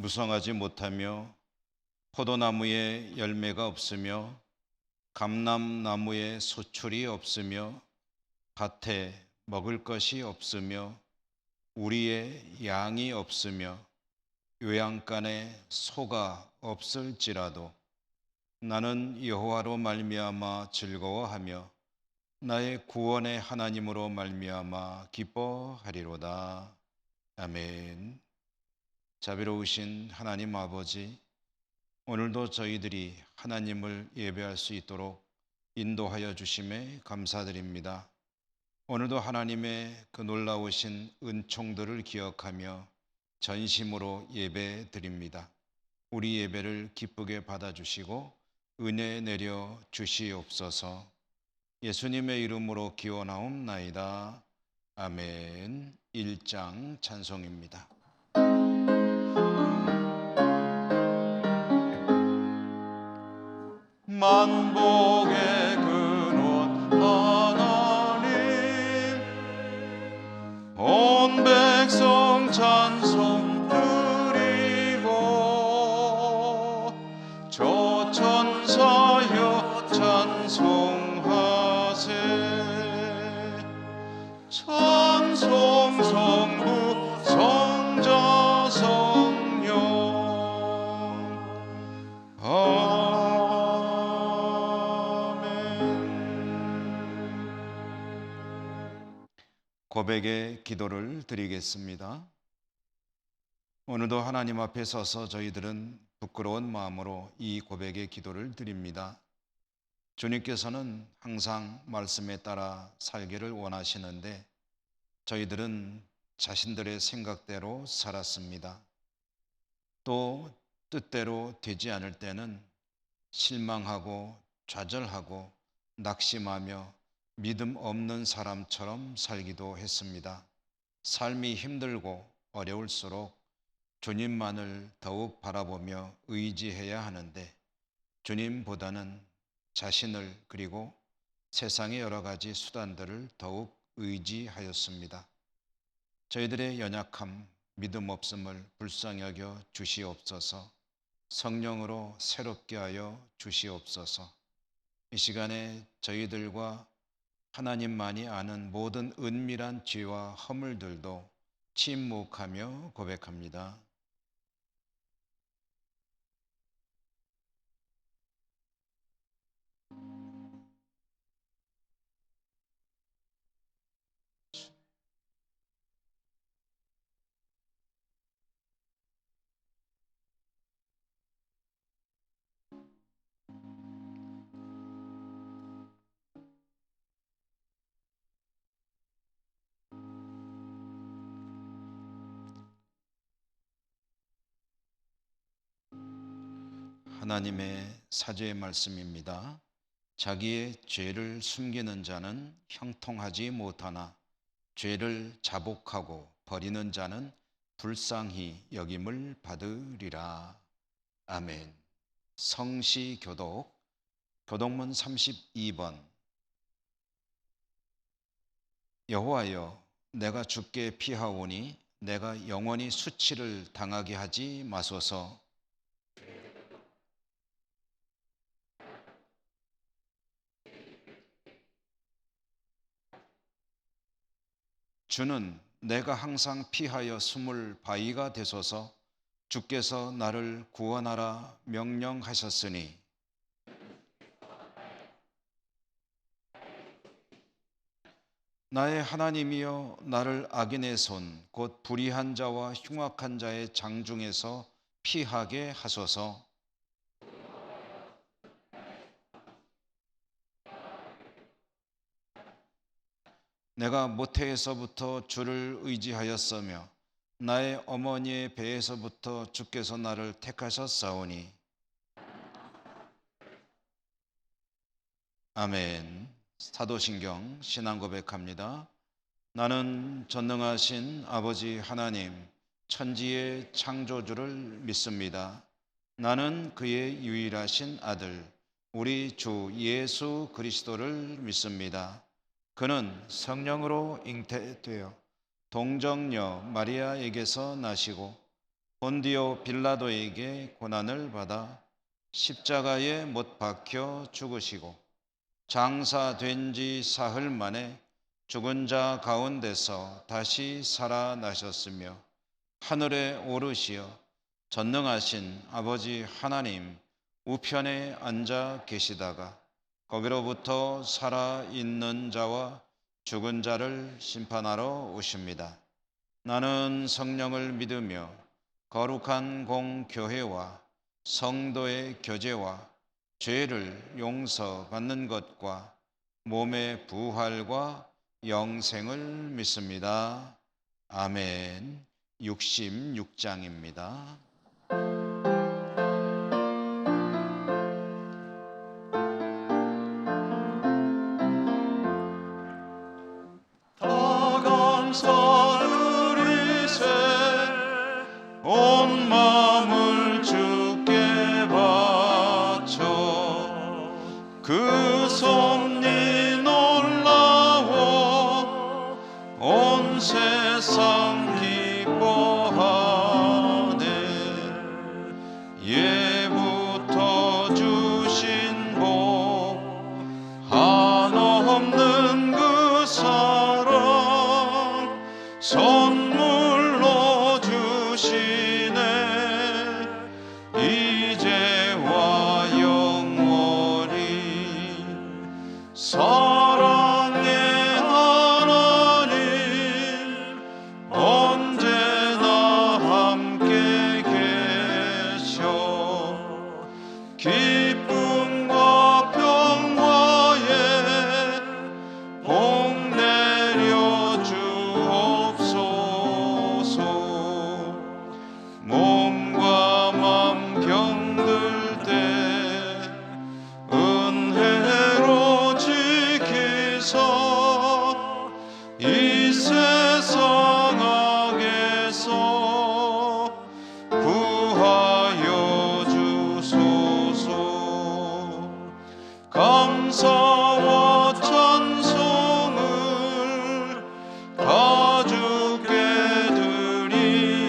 무성하지 못하며 포도나무에 열매가 없으며 감람나무에 소출이 없으며 밭에 먹을 것이 없으며 우리의 양이 없으며 요양간에 소가 없을지라도 나는 여호와로 말미암아 즐거워하며 나의 구원의 하나님으로 말미암아 기뻐하리로다. 아멘. 자비로우신 하나님 아버지, 오늘도 저희들이 하나님을 예배할 수 있도록 인도하여 주심에 감사드립니다. 오늘도 하나님의 그 놀라우신 은총들을 기억하며 전심으로 예배 드립니다. 우리 예배를 기쁘게 받아주시고 은혜 내려 주시옵소서. 예수님의 이름으로 기원하옵나이다. 아멘. 1장 찬송입니다. 만복의 근원 하나님, 온 백성 찬송 드리고 저 천사여 찬송하세. 찬송 성부 성자 성령 고백의 기도를 드리겠습니다. 오늘도 하나님 앞에 서서 저희들은 부끄러운 마음으로 이 고백의 기도를 드립니다. 주님께서는 항상 말씀에 따라 살기를 원하시는데 저희들은 자신들의 생각대로 살았습니다. 또 뜻대로 되지 않을 때는 실망하고 좌절하고 낙심하며 믿음 없는 사람처럼 살기도 했습니다. 삶이 힘들고 어려울수록 주님만을 더욱 바라보며 의지해야 하는데 주님보다는 자신을 그리고 세상의 여러 가지 수단들을 더욱 의지하였습니다. 저희들의 연약함, 믿음 없음을 불쌍히 여겨 주시옵소서. 성령으로 새롭게 하여 주시옵소서. 이 시간에 저희들과 하나님만이 아는 모든 은밀한 죄와 허물들도 침묵하며 고백합니다. 하나님의 사죄의 말씀입니다. 자기의 죄를 숨기는 자는 형통하지 못하나 죄를 자복하고 버리는 자는 불쌍히 여김을 받으리라. 아멘. 성시 교독, 교독문 32번. 여호와여, 내가 주께 피하오니 내가 영원히 수치를 당하게 하지 마소서. 주는 내가 항상 피하여 숨을 바위가 되소서. 주께서 나를 구원하라 명령하셨으니 나의 하나님이여, 나를 악인의 손 곧 불의한 자와 흉악한 자의 장중에서 피하게 하소서. 내가 모태에서부터 주를 의지하였으며 나의 어머니의 배에서부터 주께서 나를 택하셨사오니. 아멘. 사도신경 신앙 고백합니다. 나는 전능하신 아버지 하나님, 천지의 창조주를 믿습니다. 나는 그의 유일하신 아들, 우리 주 예수 그리스도를 믿습니다. 그는 성령으로 잉태되어 동정녀 마리아에게서 나시고 본디오 빌라도에게 고난을 받아 십자가에 못 박혀 죽으시고 장사된 지 사흘 만에 죽은 자 가운데서 다시 살아나셨으며 하늘에 오르시어 전능하신 아버지 하나님 우편에 앉아 계시다가 거기로부터 살아있는 자와 죽은 자를 심판하러 오십니다. 나는 성령을 믿으며 거룩한 공교회와 성도의 교제와 죄를 용서받는 것과 몸의 부활과 영생을 믿습니다. 아멘. 66장입니다. 다 감사드리세 온 마음을 주께 바쳐 그 섭리 놀라워 온 세상 기뻐하네. 예부터 주신 복 한없는 그 사랑 선물로 주시네. 이제와 영원히 사랑의 하나님 언제나 함께 계셔. 기쁨과 평화에 복 내려 주옵소서. 몸과 맘 병들 때 은혜로 지키사 이 세상 악에서 구하여 주소서. 감사와 찬송을 다 주께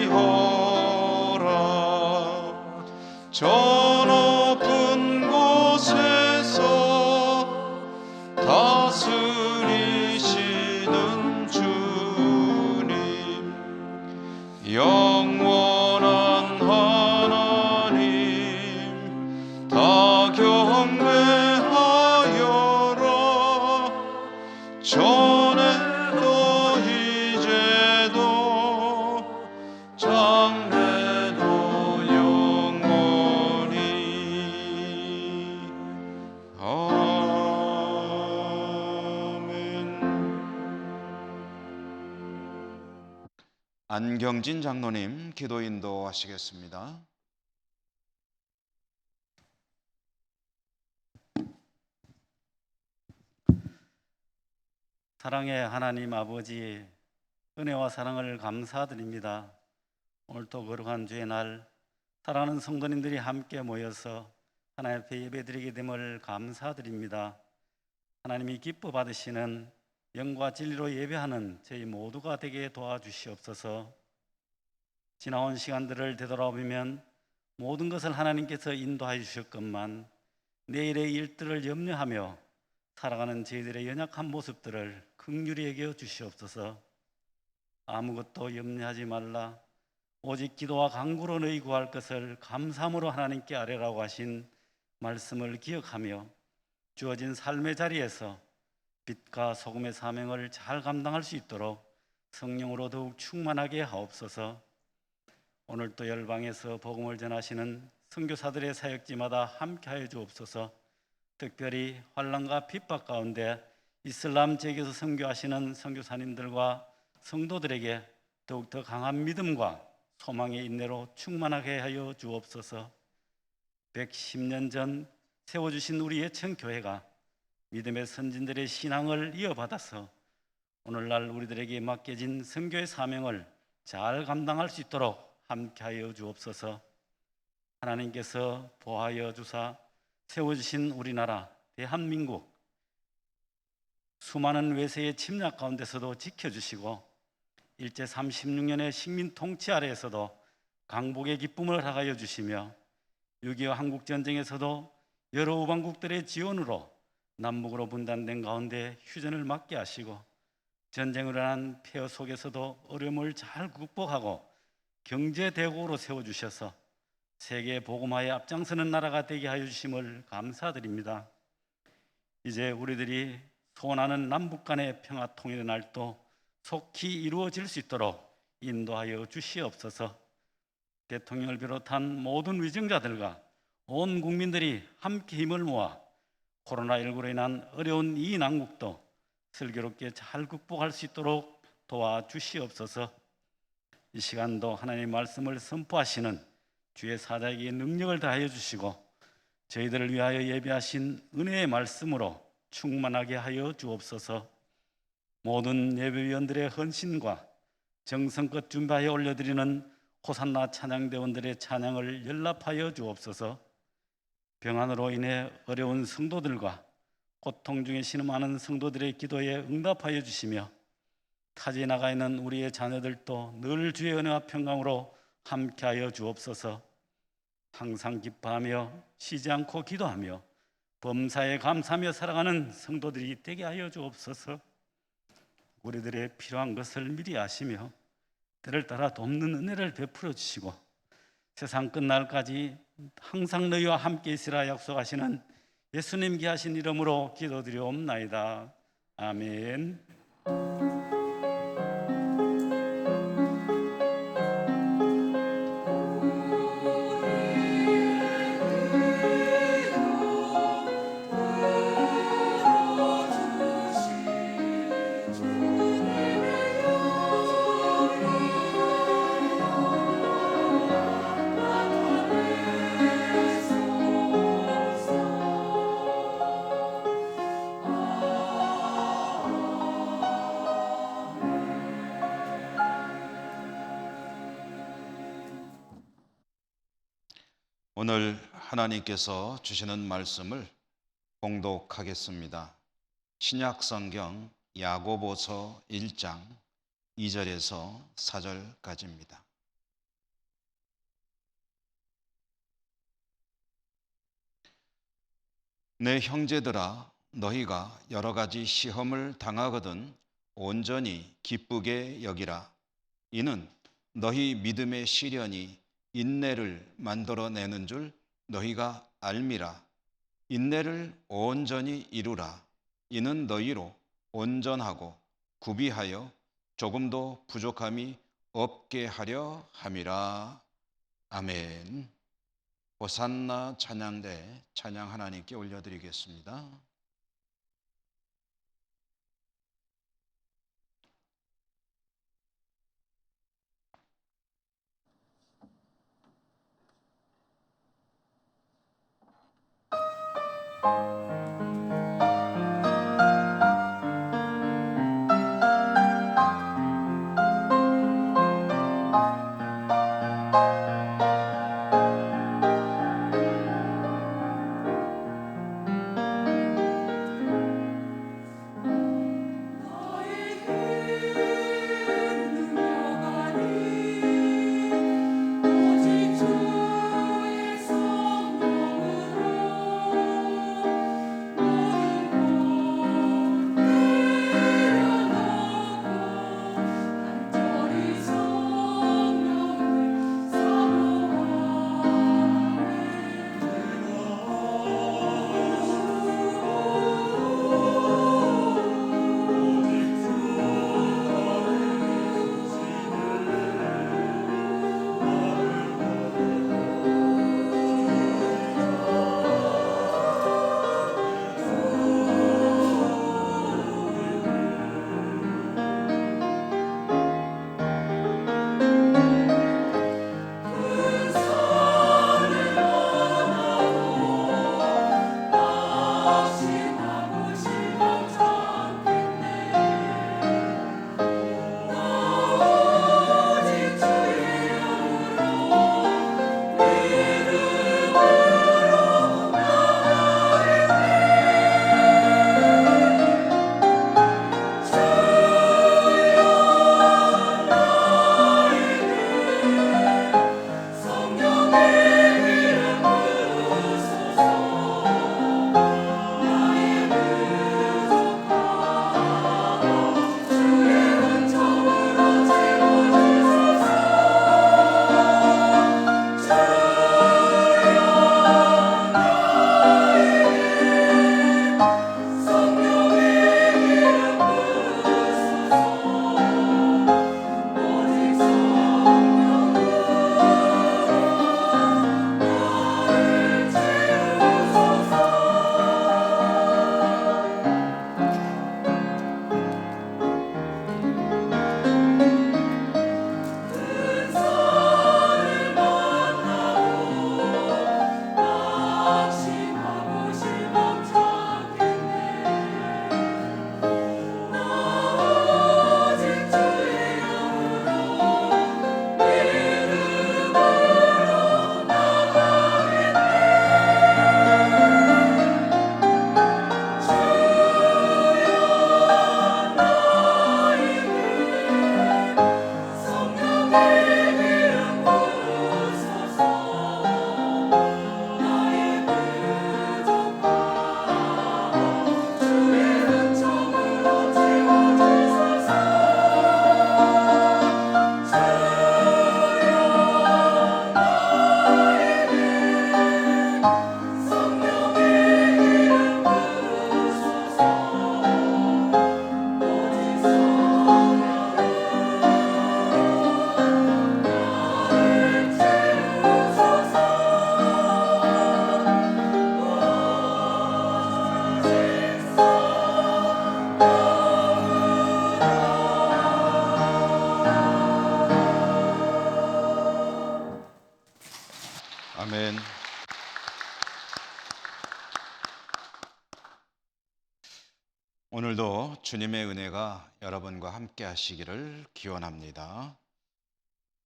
드리오라. 저 높은 곳에서 다스리시는 주님 영원한 하나님 다 경배하여라. 전에도 이제도 장래도 영원히 아멘. 안경진 장로님 기도 인도하시겠습니다. 사랑의 하나님 아버지, 은혜와 사랑을 감사드립니다. 오늘도 거룩한 주의 날 사랑하는 성도님들이 함께 모여서 하나님 앞에 예배드리게 됨을 감사드립니다. 하나님이 기뻐 받으시는 영과 진리로 예배하는 저희 모두가 되게 도와주시옵소서. 지나온 시간들을 되돌아보면 모든 것을 하나님께서 인도하여 주셨건만 내일의 일들을 염려하며 살아가는 저희들의 연약한 모습들을 긍휼히 여겨 주시옵소서. 아무것도 염려하지 말라. 오직 기도와 간구로 너희 구할 것을 감사함으로 하나님께 아뢰라고 하신 말씀을 기억하며 주어진 삶의 자리에서 빛과 소금의 사명을 잘 감당할 수 있도록 성령으로 더욱 충만하게 하옵소서. 오늘도 열방에서 복음을 전하시는 선교사들의 사역지마다 함께하여 주옵소서. 특별히 환난과 핍박 가운데 이슬람 제교에서 선교하시는 선교사님들과 성도들에게 더욱더 강한 믿음과 소망의 인내로 충만하게 하여 주옵소서. 110년 전 세워주신 우리 예천교회가 믿음의 선진들의 신앙을 이어받아서 오늘날 우리들에게 맡겨진 선교의 사명을 잘 감당할 수 있도록 함께하여 주옵소서. 하나님께서 보하여 주사 세워주신 우리나라 대한민국 수많은 외세의 침략 가운데서도 지켜주시고 일제 36년의 식민 통치 아래에서도 강복의 기쁨을 허락하여 주시며 6.25 한국전쟁에서도 여러 우방국들의 지원으로 남북으로 분단된 가운데 휴전을 막게 하시고 전쟁으로 인한 폐허 속에서도 어려움을 잘 극복하고 경제대국으로 세워주셔서 세계 복음화에 앞장서는 나라가 되게 하여 주심을 감사드립니다. 이제 우리들이 소원하는 남북 간의 평화 통일의 날도 속히 이루어질 수 있도록 인도하여 주시옵소서. 대통령을 비롯한 모든 위정자들과 온 국민들이 함께 힘을 모아 코로나19로 인한 어려운 이 난국도 슬기롭게 잘 극복할 수 있도록 도와주시옵소서. 이 시간도 하나님의 말씀을 선포하시는 주의 사자에게 능력을 다하여 주시고 저희들을 위하여 예배하신 은혜의 말씀으로 충만하게 하여 주옵소서. 모든 예배위원들의 헌신과 정성껏 준비하여 올려드리는 호산나 찬양대원들의 찬양을 연락하여 주옵소서. 병환으로 인해 어려운 성도들과 고통 중에 신음하는 성도들의 기도에 응답하여 주시며 타지에 나가 있는 우리의 자녀들도 늘 주의 은혜와 평강으로 함께하여 주옵소서. 항상 기뻐하며 쉬지 않고 기도하며 범사에 감사하며 살아가는 성도들이 되게 하여 주옵소서. 우리들의 필요한 것을 미리 아시며 때를 따라 돕는 은혜를 베풀어 주시고 세상 끝날까지 항상 너희와 함께 있으라 약속하시는 예수님 귀하신 이름으로 기도드리옵나이다. 아멘. 오늘 하나님께서 주시는 말씀을 봉독하겠습니다. 신약성경 야고보서 1장 2절에서 4절까지입니다. 내 형제들아, 너희가 여러 가지 시험을 당하거든 온전히 기쁘게 여기라. 이는 너희 믿음의 시련이 인내를 만들어내는 줄 너희가 알미라. 인내를 온전히 이루라. 이는 너희로 온전하고 구비하여 조금도 부족함이 없게 하려 함이라. 아멘. 호산나 찬양대 찬양 하나님께 올려드리겠습니다. 아멘. 오늘도 주님의 은혜가 여러분과 함께 하시기를 기원합니다.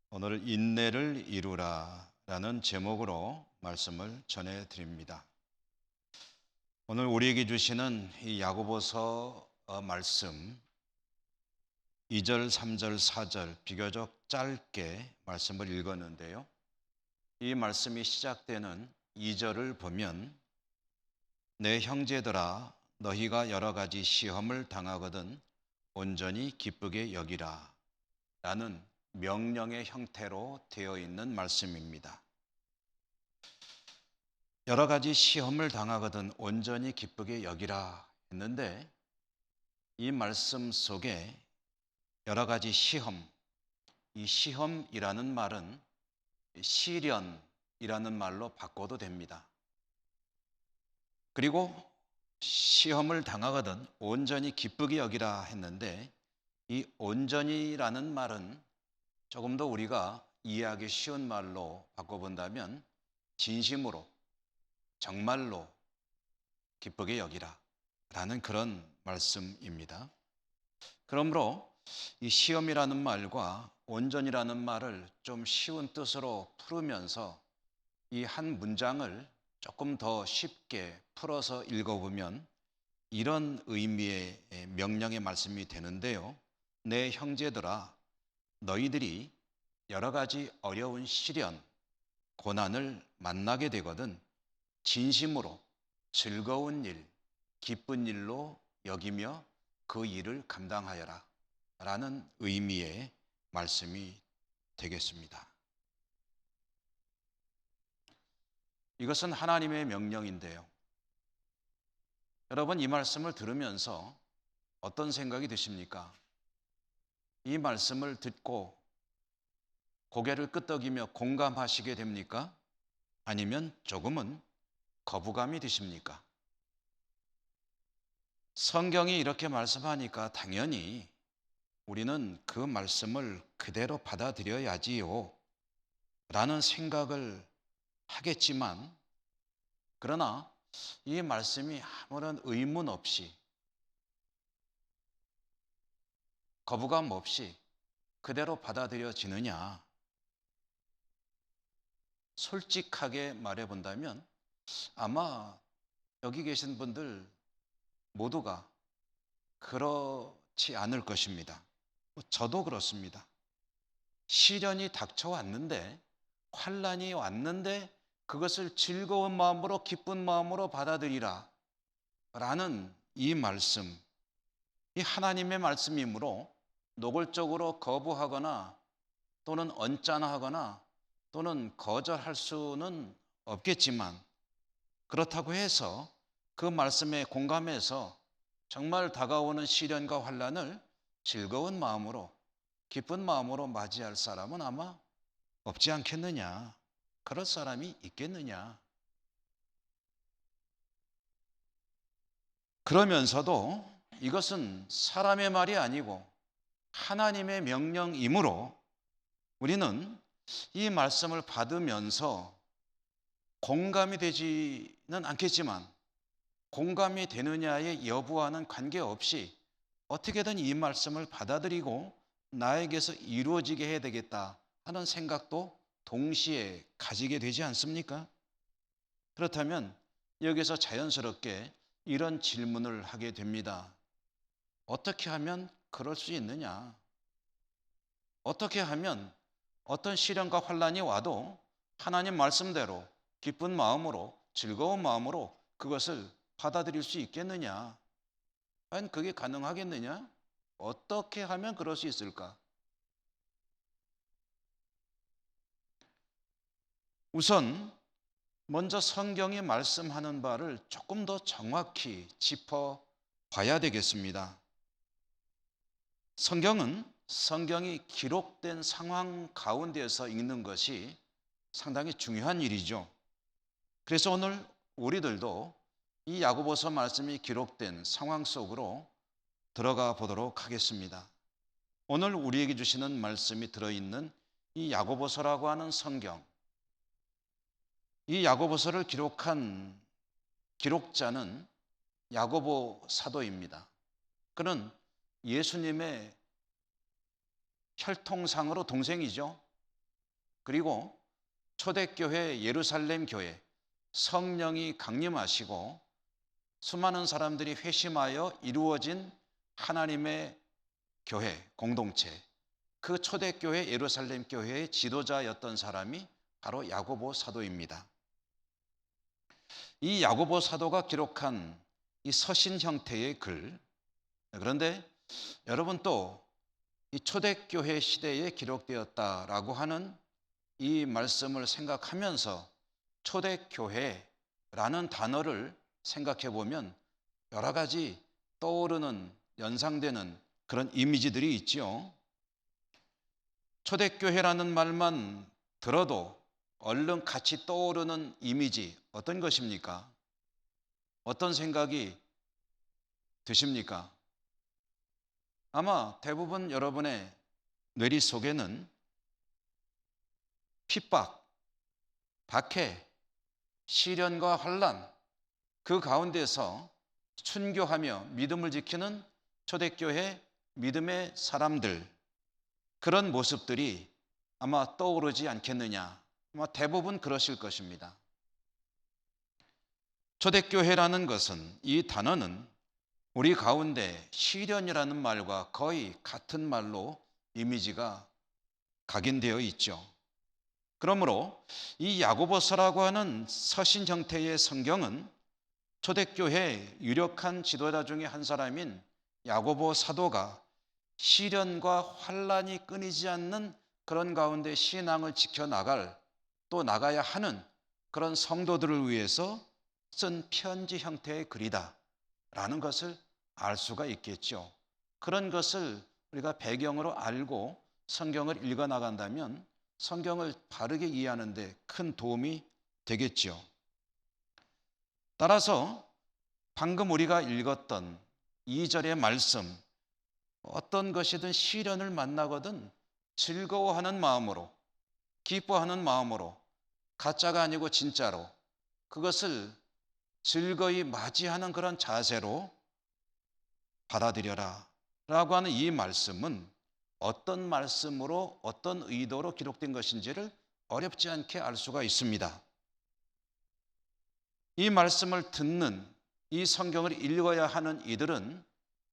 오늘 인내를 이루라 라는 제목으로 말씀을 전해드립니다. 오늘 우리에게 주시는 이 야고보서 말씀 2절, 3절, 4절 비교적 짧게 말씀을 읽었는데요. 이 말씀이 시작되는 2절을 보면 내 형제들아 너희가 여러 가지 시험을 당하거든 온전히 기쁘게 여기라 라는 명령의 형태로 되어 있는 말씀입니다. 여러 가지 시험을 당하거든 온전히 기쁘게 여기라 했는데 이 말씀 속에 여러 가지 시험, 이 시험이라는 말은 시련이라는 말로 바꿔도 됩니다. 그리고 시험을 당하거든 온전히 기쁘게 여기라 했는데 이 온전히라는 말은 조금 더 우리가 이해하기 쉬운 말로 바꿔본다면 진심으로 정말로 기쁘게 여기라 라는 그런 말씀입니다. 그러므로 이 시험이라는 말과 온전이라는 말을 좀 쉬운 뜻으로 풀으면서 이 한 문장을 조금 더 쉽게 풀어서 읽어보면 이런 의미의 명령의 말씀이 되는데요. 내 형제들아 너희들이 여러 가지 어려운 시련, 고난을 만나게 되거든 진심으로 즐거운 일, 기쁜 일로 여기며 그 일을 감당하여라 라는 의미의 말씀이 되겠습니다. 이것은 하나님의 명령인데요. 여러분 이 말씀을 들으면서 어떤 생각이 드십니까? 이 말씀을 듣고 고개를 끄덕이며 공감하시게 됩니까? 아니면 조금은 거부감이 드십니까? 성경이 이렇게 말씀하니까 당연히 우리는 그 말씀을 그대로 받아들여야지요 라는 생각을 하겠지만 그러나 이 말씀이 아무런 의문 없이 거부감 없이 그대로 받아들여지느냐? 솔직하게 말해본다면 아마 여기 계신 분들 모두가 그렇지 않을 것입니다. 저도 그렇습니다. 시련이 닥쳐왔는데 환난이 왔는데 그것을 즐거운 마음으로 기쁜 마음으로 받아들이라 라는 이 말씀, 이 하나님의 말씀이므로 노골적으로 거부하거나 또는 언짢아하거나 또는 거절할 수는 없겠지만 그렇다고 해서 그 말씀에 공감해서 정말 다가오는 시련과 환난을 즐거운 마음으로 기쁜 마음으로 맞이할 사람은 아마 없지 않겠느냐? 그럴 사람이 있겠느냐? 그러면서도 이것은 사람의 말이 아니고 하나님의 명령이므로 우리는 이 말씀을 받으면서 공감이 되지는 않겠지만 공감이 되느냐의 여부와는 관계없이 어떻게든 이 말씀을 받아들이고 나에게서 이루어지게 해야 되겠다 하는 생각도 동시에 가지게 되지 않습니까? 그렇다면 여기서 자연스럽게 이런 질문을 하게 됩니다. 어떻게 하면 그럴 수 있느냐? 어떻게 하면 어떤 시련과 환난이 와도 하나님 말씀대로 기쁜 마음으로 즐거운 마음으로 그것을 받아들일 수 있겠느냐? 과연 그게 가능하겠느냐? 어떻게 하면 그럴 수 있을까? 우선 먼저 성경이 말씀하는 바를 조금 더 정확히 짚어봐야 되겠습니다. 성경이 기록된 상황 가운데서 읽는 것이 상당히 중요한 일이죠. 그래서 오늘 우리들도 이 야고보서 말씀이 기록된 상황 속으로 들어가 보도록 하겠습니다. 오늘 우리에게 주시는 말씀이 들어있는 이 야고보서라고 하는 성경, 이 야고보서를 기록한 기록자는 야고보 사도입니다. 그는 예수님의 혈통상으로 동생이죠. 그리고 초대교회 예루살렘 교회 성령이 강림하시고 수많은 사람들이 회심하여 이루어진 하나님의 교회 공동체, 그 초대교회 예루살렘 교회의 지도자였던 사람이 바로 야고보 사도입니다. 이 야고보 사도가 기록한 이 서신 형태의 글, 그런데 여러분 또 이 초대교회 시대에 기록되었다라고 하는 이 말씀을 생각하면서 초대교회라는 단어를 생각해 보면 여러 가지 떠오르는 연상되는 그런 이미지들이 있죠. 초대교회라는 말만 들어도 얼른 같이 떠오르는 이미지 어떤 것입니까? 어떤 생각이 드십니까? 아마 대부분 여러분의 뇌리 속에는 핍박, 박해, 시련과 환난, 그 가운데서 순교하며 믿음을 지키는 초대교회 믿음의 사람들, 그런 모습들이 아마 떠오르지 않겠느냐. 아마 대부분 그러실 것입니다. 초대교회라는 것은, 이 단어는 우리 가운데 시련이라는 말과 거의 같은 말로 이미지가 각인되어 있죠. 그러므로 이 야고보서라고 하는 서신 형태의 성경은 초대교회 유력한 지도자 중에 한 사람인 야고보 사도가 시련과 환난이 끊이지 않는 그런 가운데 신앙을 지켜나갈, 또 나가야 하는 그런 성도들을 위해서 쓴 편지 형태의 글이다 라는 것을 알 수가 있겠죠. 그런 것을 우리가 배경으로 알고 성경을 읽어 나간다면 성경을 바르게 이해하는 데 큰 도움이 되겠죠. 따라서 방금 우리가 읽었던 2절의 말씀, 어떤 것이든 시련을 만나거든 즐거워하는 마음으로, 기뻐하는 마음으로, 가짜가 아니고 진짜로 그것을 즐거이 맞이하는 그런 자세로 받아들여라 라고 하는 이 말씀은 어떤 말씀으로, 어떤 의도로 기록된 것인지를 어렵지 않게 알 수가 있습니다. 이 말씀을 듣는, 이 성경을 읽어야 하는 이들은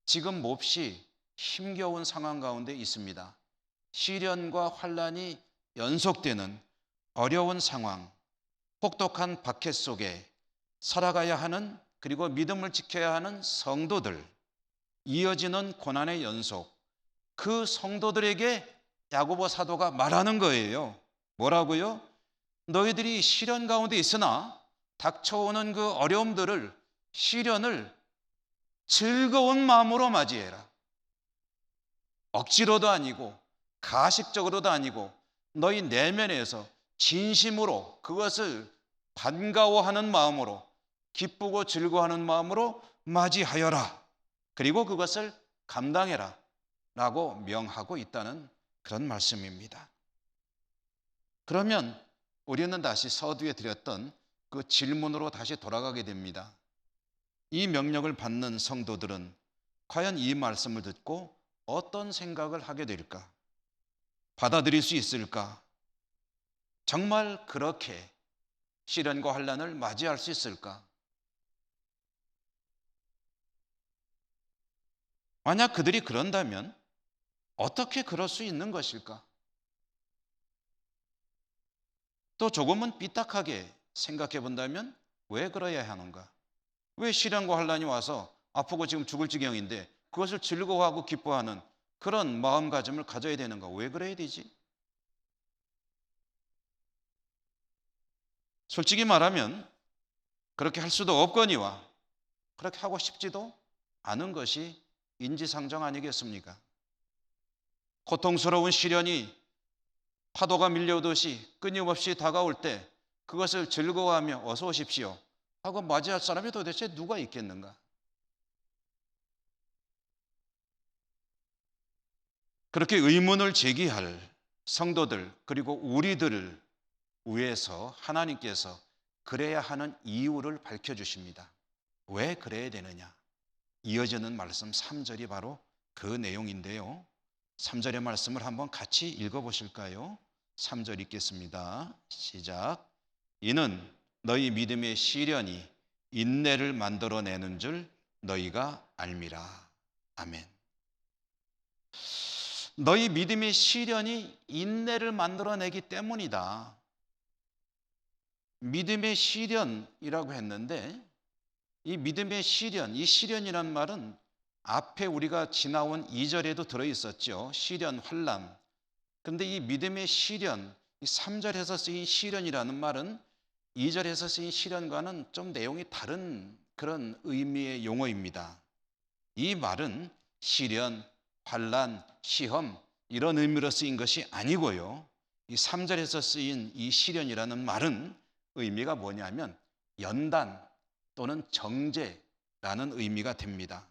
지금 몹시 힘겨운 상황 가운데 있습니다. 시련과 환난이 연속되는 어려운 상황, 혹독한 박해 속에 살아가야 하는, 그리고 믿음을 지켜야 하는 성도들, 이어지는 고난의 연속, 그 성도들에게 야고보 사도가 말하는 거예요. 뭐라고요? 너희들이 시련 가운데 있으나 닥쳐오는 그 어려움들을, 시련을 즐거운 마음으로 맞이해라. 억지로도 아니고 가식적으로도 아니고 너희 내면에서 진심으로 그것을 반가워하는 마음으로, 기쁘고 즐거워하는 마음으로 맞이하여라. 그리고 그것을 감당해라 라고 명하고 있다는 그런 말씀입니다. 그러면 우리는 다시 서두에 드렸던 그 질문으로 다시 돌아가게 됩니다. 이 명령을 받는 성도들은 과연 이 말씀을 듣고 어떤 생각을 하게 될까? 받아들일 수 있을까? 정말 그렇게 시련과 환난을 맞이할 수 있을까? 만약 그들이 그런다면 어떻게 그럴 수 있는 것일까? 또 조금은 삐딱하게 생각해 본다면 왜 그러야 하는가? 왜 시련과 환난이 와서 아프고 지금 죽을 지경인데 그것을 즐거워하고 기뻐하는 그런 마음가짐을 가져야 되는가? 왜 그래야 되지? 솔직히 말하면 그렇게 할 수도 없거니와 그렇게 하고 싶지도 않은 것이 인지상정 아니겠습니까? 고통스러운 시련이 파도가 밀려오듯이 끊임없이 다가올 때 그것을 즐거워하며 어서 오십시오 하고 맞이할 사람이 도대체 누가 있겠는가? 그렇게 의문을 제기할 성도들, 그리고 우리들을 위해서 하나님께서 그래야 하는 이유를 밝혀주십니다. 왜 그래야 되느냐? 이어지는 말씀 3절이 바로 그 내용인데요. 3절의 말씀을 한번 같이 읽어보실까요? 3절 읽겠습니다. 시작. 이는 너희 믿음의 시련이 인내를 만들어내는 줄 너희가 알미라. 아멘. 너희 믿음의 시련이 인내를 만들어내기 때문이다. 믿음의 시련이라고 했는데 이 믿음의 시련, 이 시련이란 말은 앞에 우리가 지나온 2절에도 들어있었죠. 시련, 환난. 그런데 이 믿음의 시련, 이 3절에서 쓰인 시련이라는 말은 2절에서 쓰인 시련과는 좀 내용이 다른 그런 의미의 용어입니다. 이 말은 시련, 환난, 시험 이런 의미로 쓰인 것이 아니고요. 이 3절에서 쓰인 이 시련이라는 말은 의미가 뭐냐면 연단 또는 정죄라는 의미가 됩니다.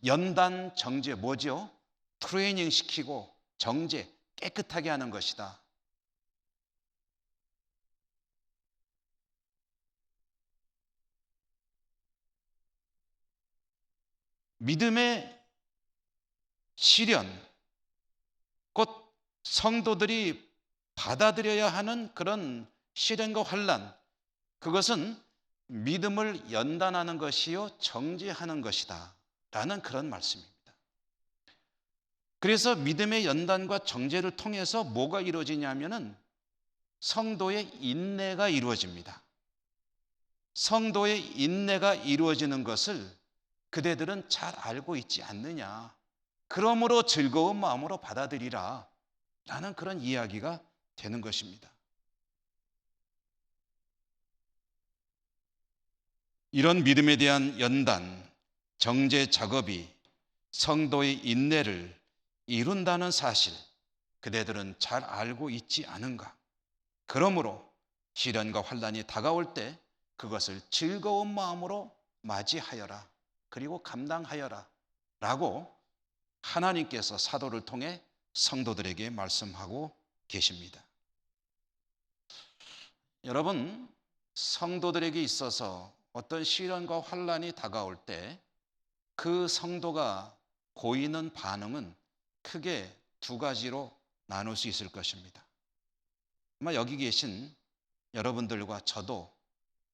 연단, 정죄 뭐죠? 트레이닝 시키고 정죄, 깨끗하게 하는 것이다. 믿음의 시련, 곧 성도들이 받아들여야 하는 그런 시련과 환난, 그것은 믿음을 연단하는 것이요 정죄하는 것이다 라는 그런 말씀입니다. 그래서 믿음의 연단과 정죄를 통해서 뭐가 이루어지냐면은 성도의 인내가 이루어집니다. 성도의 인내가 이루어지는 것을 그대들은 잘 알고 있지 않느냐. 그러므로 즐거운 마음으로 받아들이라 라는 그런 이야기가 되는 것입니다. 이런 믿음에 대한 연단, 정죄 작업이 성도의 인내를 이룬다는 사실 그대들은 잘 알고 있지 않은가. 그러므로 시련과 환난이 다가올 때 그것을 즐거운 마음으로 맞이하여라. 그리고 감당하여라 라고 하나님께서 사도를 통해 성도들에게 말씀하고 계십니다. 여러분, 성도들에게 있어서 어떤 시련과 환난이 다가올 때 그 성도가 보이는 반응은 크게 두 가지로 나눌 수 있을 것입니다. 아마 여기 계신 여러분들과 저도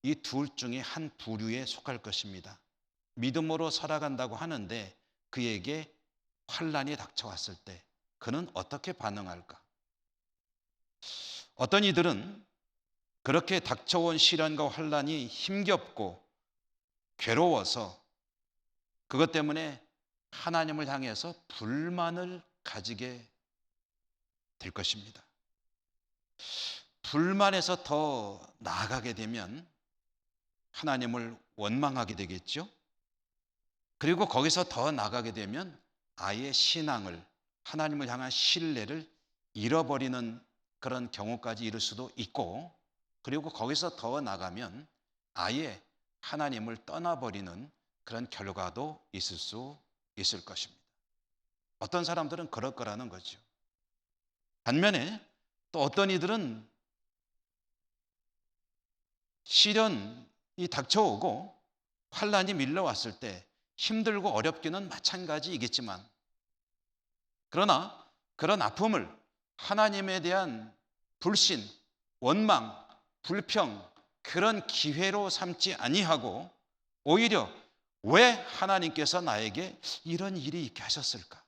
이 둘 중에 한 부류에 속할 것입니다. 믿음으로 살아간다고 하는데 그에게 환난이 닥쳐왔을 때 그는 어떻게 반응할까? 어떤 이들은 그렇게 닥쳐온 시련과 환난이 힘겹고 괴로워서 그것 때문에 하나님을 향해서 불만을 가지게 될 것입니다. 불만에서 더 나아가게 되면 하나님을 원망하게 되겠죠. 그리고 거기서 더 나아가게 되면 아예 신앙을, 하나님을 향한 신뢰를 잃어버리는 그런 경우까지 이를 수도 있고, 그리고 거기서 더 나가면 아예 하나님을 떠나버리는 그런 결과도 있을 수 있을 것입니다. 어떤 사람들은 그럴 거라는 거죠. 반면에 또 어떤 이들은 시련이 닥쳐오고 환난이 밀려왔을 때 힘들고 어렵기는 마찬가지이겠지만, 그러나 그런 아픔을 하나님에 대한 불신, 원망, 불평, 그런 기회로 삼지 아니하고 오히려 왜 하나님께서 나에게 이런 일이 있게 하셨을까?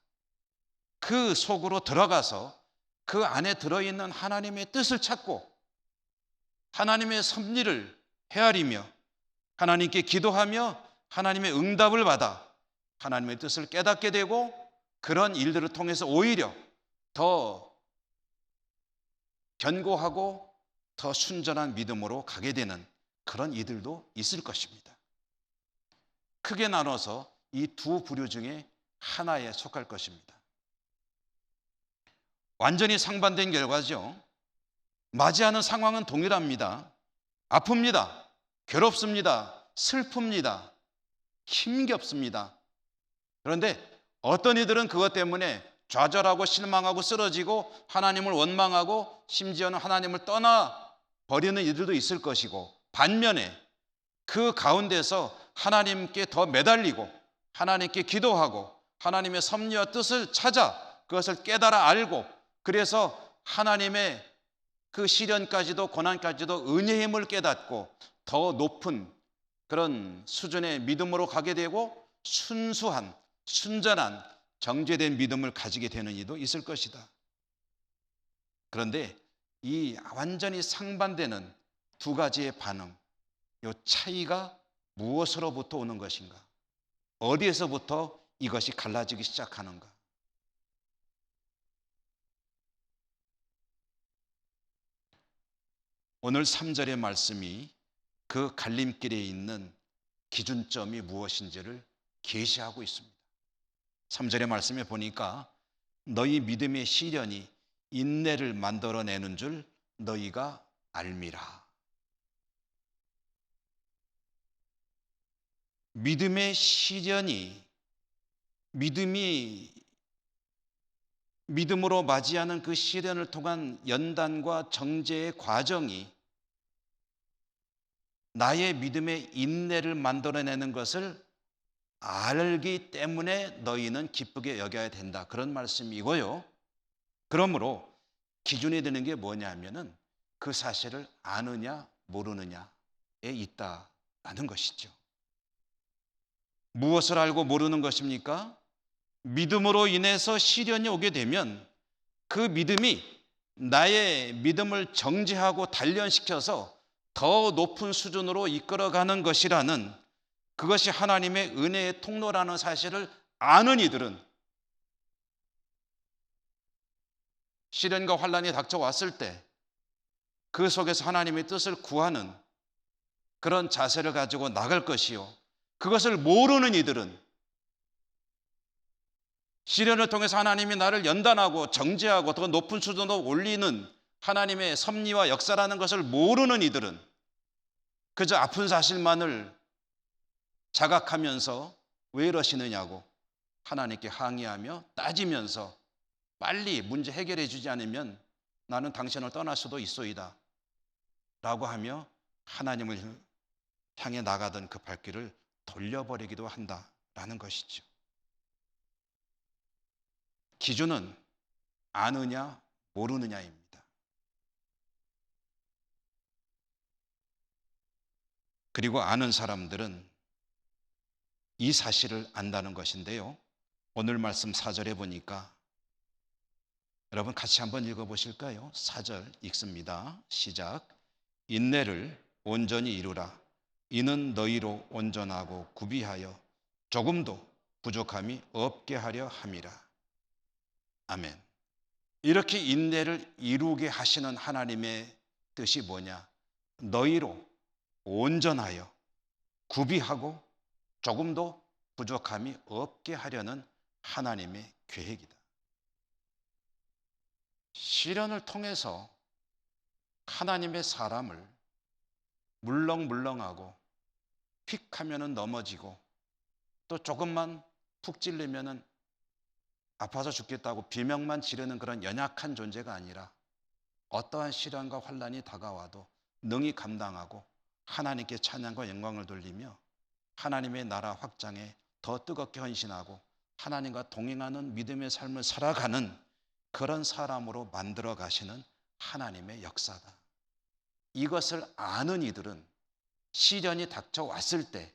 그 속으로 들어가서 그 안에 들어있는 하나님의 뜻을 찾고 하나님의 섭리를 헤아리며 하나님께 기도하며 하나님의 응답을 받아 하나님의 뜻을 깨닫게 되고, 그런 일들을 통해서 오히려 더 견고하고 더 순전한 믿음으로 가게 되는 그런 이들도 있을 것입니다. 크게 나눠서 이 두 부류 중에 하나에 속할 것입니다. 완전히 상반된 결과죠. 맞이하는 상황은 동일합니다. 아픕니다. 괴롭습니다. 슬픕니다. 힘겹습니다. 그런데 어떤 이들은 그것 때문에 좌절하고 실망하고 쓰러지고 하나님을 원망하고 심지어는 하나님을 떠나 버리는 이들도 있을 것이고, 반면에 그 가운데서 하나님께 더 매달리고 하나님께 기도하고 하나님의 섭리와 뜻을 찾아 그것을 깨달아 알고, 그래서 하나님의 그 시련까지도 고난까지도 은혜의 힘을 깨닫고 더 높은 그런 수준의 믿음으로 가게 되고 순수한, 순전한, 정죄된 믿음을 가지게 되는 이도 있을 것이다. 그런데 이 완전히 상반되는 두 가지의 반응, 이 차이가 무엇으로부터 오는 것인가? 어디에서부터 이것이 갈라지기 시작하는가? 오늘 3절의 말씀이 그 갈림길에 있는 기준점이 무엇인지를 계시하고 있습니다. 3절의 말씀에 보니까 너희 믿음의 시련이 인내를 만들어내는 줄 너희가 알미라. 믿음의 시련이, 믿음으로 맞이하는 그 시련을 통한 연단과 정죄의 과정이 나의 믿음의 인내를 만들어내는 것을 알기 때문에 너희는 기쁘게 여겨야 된다, 그런 말씀이고요. 그러므로 기준이 되는 게 뭐냐면은 그 사실을 아느냐 모르느냐에 있다라는 것이죠. 무엇을 알고 모르는 것입니까? 믿음으로 인해서 시련이 오게 되면 그 믿음이 나의 믿음을 정지하고 단련시켜서 더 높은 수준으로 이끌어가는 것이라는, 그것이 하나님의 은혜의 통로라는 사실을 아는 이들은 시련과 환난이 닥쳐왔을 때 그 속에서 하나님의 뜻을 구하는 그런 자세를 가지고 나갈 것이요, 그것을 모르는 이들은 시련을 통해서 하나님이 나를 연단하고 정죄하고 더 높은 수준으로 올리는 하나님의 섭리와 역사라는 것을 모르는 이들은 그저 아픈 사실만을 자각하면서 왜 이러시느냐고 하나님께 항의하며 따지면서 빨리 문제 해결해 주지 않으면 나는 당신을 떠날 수도 있소이다 라고 하며 하나님을 향해 나가던 그 발길을 돌려버리기도 한다라는 것이죠. 기준은 아느냐 모르느냐입니다. 그리고 아는 사람들은 이 사실을 안다는 것인데요, 오늘 말씀 4절에 보니까 여러분 같이 한번 읽어보실까요? 4절 읽습니다. 시작. 인내를 온전히 이루라. 이는 너희로 온전하고 구비하여 조금도 부족함이 없게 하려 함이라. 아멘. 이렇게 인내를 이루게 하시는 하나님의 뜻이 뭐냐? 너희로 온전하여 구비하고 조금도 부족함이 없게 하려는 하나님의 계획이다. 시련을 통해서 하나님의 사람을 물렁물렁하고 휙 하면은 넘어지고 또 조금만 푹 찔리면은 아파서 죽겠다고 비명만 지르는 그런 연약한 존재가 아니라 어떠한 시련과 환난이 다가와도 능히 감당하고 하나님께 찬양과 영광을 돌리며 하나님의 나라 확장에 더 뜨겁게 헌신하고 하나님과 동행하는 믿음의 삶을 살아가는 그런 사람으로 만들어 가시는 하나님의 역사다. 이것을 아는 이들은 시련이 닥쳐왔을 때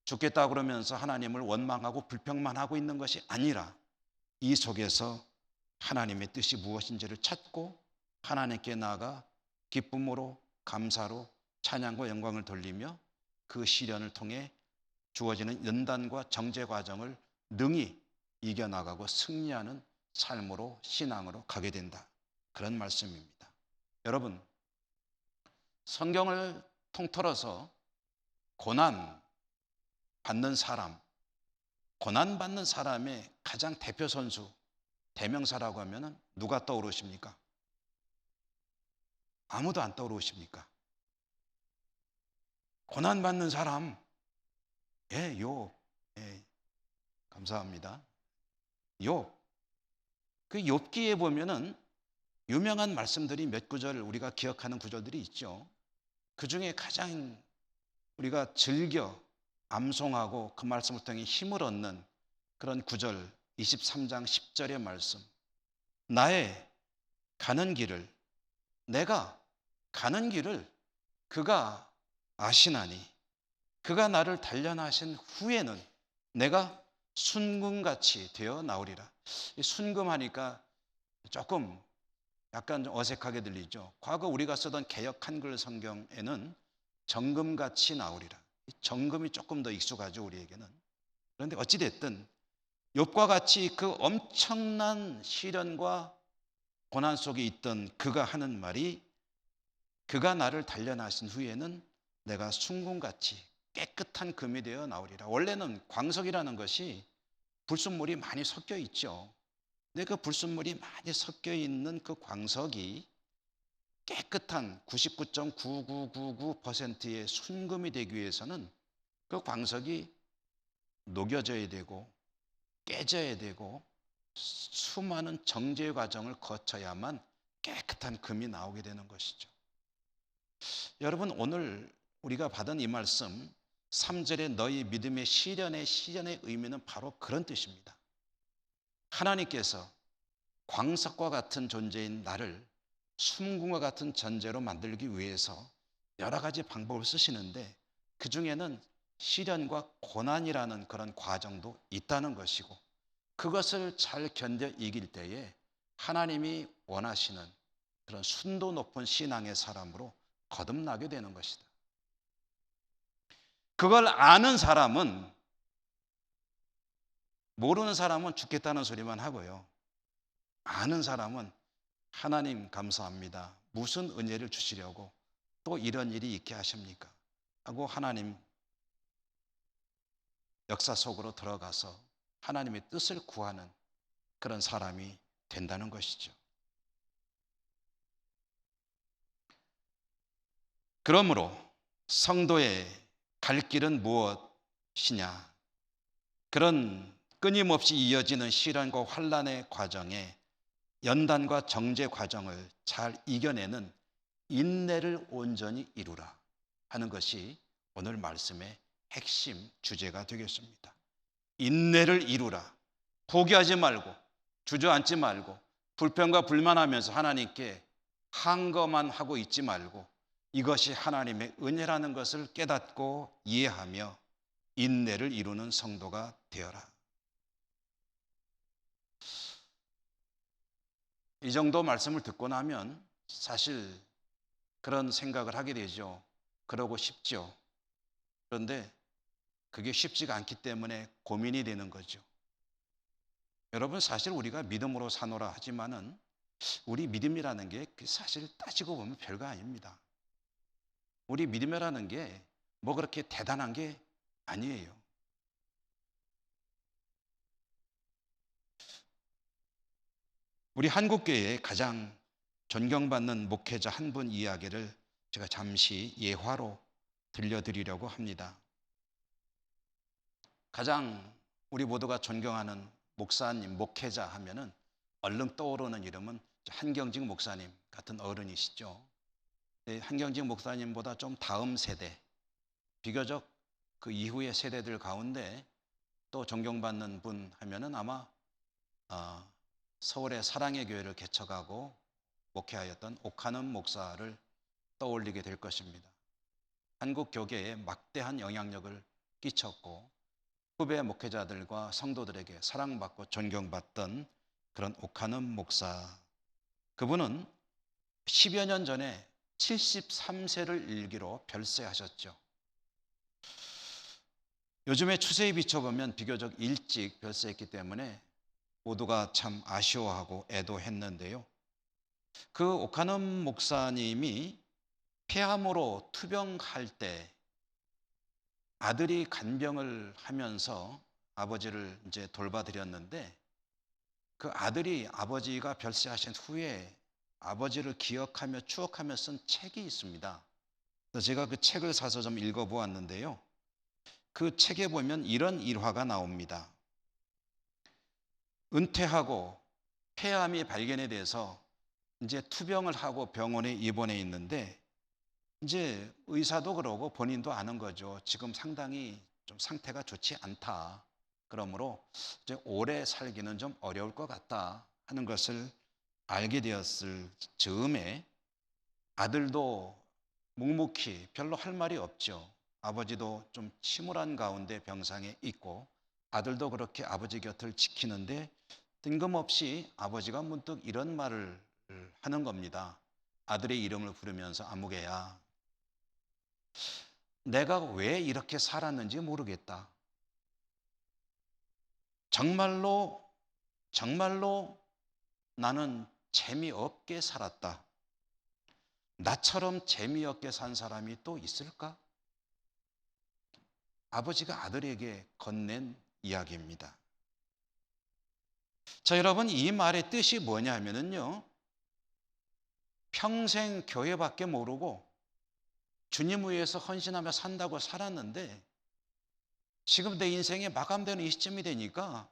죽겠다 그러면서 하나님을 원망하고 불평만 하고 있는 것이 아니라 이 속에서 하나님의 뜻이 무엇인지를 찾고 하나님께 나아가 기쁨으로 감사로 찬양과 영광을 돌리며 그 시련을 통해 주어지는 연단과 정죄 과정을 능히 이겨나가고 승리하는 삶으로, 신앙으로 가게 된다, 그런 말씀입니다. 여러분, 성경을 통틀어서 고난 받는 사람, 고난 받는 사람의 가장 대표 선수, 대명사라고 하면 누가 떠오르십니까? 아무도 안 떠오르십니까? 고난 받는 사람, 욥. 감사합니다. 욥. 그 욥기에 보면은 유명한 말씀들이 몇 구절 우리가 기억하는 구절들이 있죠. 그 중에 가장 우리가 즐겨 암송하고 그 말씀을 통해 힘을 얻는 그런 구절 23장 10절의 말씀. 나의 가는 길을, 내가 가는 길을 그가 아시나니 그가 나를 단련하신 후에는 내가 순금같이 되어 나오리라. 이 순금하니까 조금 약간 좀 어색하게 들리죠. 과거 우리가 쓰던 개역 한글 성경에는 정금같이 나오리라. 정금이 조금 더 익숙하죠, 우리에게는. 그런데 어찌됐든 욥과 같이 그 엄청난 시련과 고난 속에 있던 그가 하는 말이, 그가 나를 단련하신 후에는 내가 순금같이 깨끗한 금이 되어 나오리라. 원래는 광석이라는 것이 불순물이 많이 섞여 있죠. 근데 그 불순물이 많이 섞여 있는 그 광석이 깨끗한 99.9999%의 순금이 되기 위해서는 그 광석이 녹여져야 되고 깨져야 되고 수많은 정제 과정을 거쳐야만 깨끗한 금이 나오게 되는 것이죠. 여러분, 오늘 우리가 받은 이 말씀 3절에 너희 믿음의 시련의 의미는 바로 그런 뜻입니다. 하나님께서 광석과 같은 존재인 나를 순금과 같은 존재로 만들기 위해서 여러 가지 방법을 쓰시는데, 그 중에는 시련과 고난이라는 그런 과정도 있다는 것이고, 그것을 잘 견뎌 이길 때에 하나님이 원하시는 그런 순도 높은 신앙의 사람으로 거듭나게 되는 것이다. 그걸 아는 사람은, 모르는 사람은 죽겠다는 소리만 하고요, 아는 사람은 하나님 감사합니다, 무슨 은혜를 주시려고 또 이런 일이 있게 하십니까? 하고 하나님 역사 속으로 들어가서 하나님의 뜻을 구하는 그런 사람이 된다는 것이죠. 그러므로 성도의 갈 길은 무엇이냐? 그런 끊임없이 이어지는 시련과 환난의 과정에 연단과 정죄 과정을 잘 이겨내는 인내를 온전히 이루라 하는 것이 오늘 말씀의 핵심 주제가 되겠습니다. 인내를 이루라. 포기하지 말고, 주저앉지 말고, 불평과 불만하면서 하나님께 항거만 하고 있지 말고, 이것이 하나님의 은혜라는 것을 깨닫고 이해하며 인내를 이루는 성도가 되어라. 이 정도 말씀을 듣고 나면 사실 그런 생각을 하게 되죠. 그러고 싶죠. 그런데 그게 쉽지가 않기 때문에 고민이 되는 거죠. 여러분, 사실 우리가 믿음으로 사노라 하지만은 우리 믿음이라는 게 사실 따지고 보면 별거 아닙니다. 우리 믿음이라는 게 뭐 그렇게 대단한 게 아니에요. 우리 한국교회의 가장 존경받는 목회자 한 분 이야기를 제가 잠시 예화로 들려드리려고 합니다. 가장 우리 모두가 존경하는 목사님, 목회자 하면은 얼른 떠오르는 이름은 한경직 목사님 같은 어른이시죠. 한경직 목사님보다 좀 다음 세대, 비교적 그 이후의 세대들 가운데 또 존경받는 분 하면은 아마 서울의 사랑의 교회를 개척하고 목회하였던 옥하는 목사를 떠올리게 될 것입니다. 한국 교계에 막대한 영향력을 끼쳤고 후배 목회자들과 성도들에게 사랑받고 존경받던 그런 옥하는 목사, 그분은 10여 년 전에 73세를 일기로 별세하셨죠. 요즘에 추세에 비춰보면 비교적 일찍 별세했기 때문에 모두가 참 아쉬워하고 애도했는데요. 그 옥하는 목사님이 폐암으로 투병할 때 아들이 간병을 하면서 아버지를 이제 돌봐드렸는데, 그 아들이 아버지가 별세하신 후에 아버지를 기억하며 추억하며 쓴 책이 있습니다. 그래서 제가 그 책을 사서 좀 읽어보았는데요. 그 책에 보면 이런 일화가 나옵니다. 은퇴하고 폐암이 발견이 돼서 이제 투병을 하고 병원에 입원해 있는데 이제 의사도 그러고 본인도 아는 거죠. 지금 상당히 좀 상태가 좋지 않다. 그러므로 이제 오래 살기는 좀 어려울 것 같다 하는 것을 알게 되었을 즈음에 아들도 묵묵히 별로 할 말이 없죠. 아버지도 좀 침울한 가운데 병상에 있고 아들도 그렇게 아버지 곁을 지키는데 뜬금없이 아버지가 문득 이런 말을 하는 겁니다. 아들의 이름을 부르면서 아무개야, 내가 왜 이렇게 살았는지 모르겠다. 정말로 나는 재미없게 살았다. 나처럼 재미없게 산 사람이 또 있을까? 아버지가 아들에게 건넨 이야기입니다. 자, 여러분, 이 말의 뜻이 뭐냐 하면요, 평생 교회밖에 모르고 주님 위해서 헌신하며 산다고 살았는데 지금 내 인생에 마감되는 이 시점이 되니까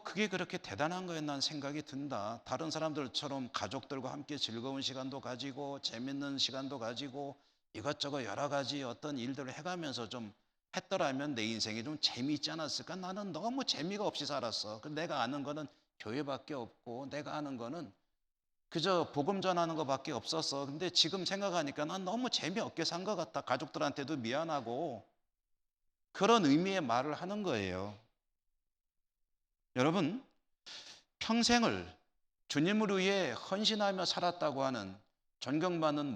그게 그렇게 대단한 거였나 생각이 든다. 다른 사람들처럼 가족들과 함께 즐거운 시간도 가지고 재밌는 시간도 가지고 이것저것 여러 가지 어떤 일들을 해가면서 좀 했더라면 내 인생이 좀 재미있지 않았을까? 나는 너무 재미가 없이 살았어. 내가 아는 거는 교회밖에 없고 내가 아는 거는 그저 복음 전하는 것밖에 없었어. 근데 지금 생각하니까 난 너무 재미없게 산 것 같다. 가족들한테도 미안하고 그런 의미의 말을 하는 거예요. 여러분, 평생을 주님을 위해 헌신하며 살았다고 하는 존경받는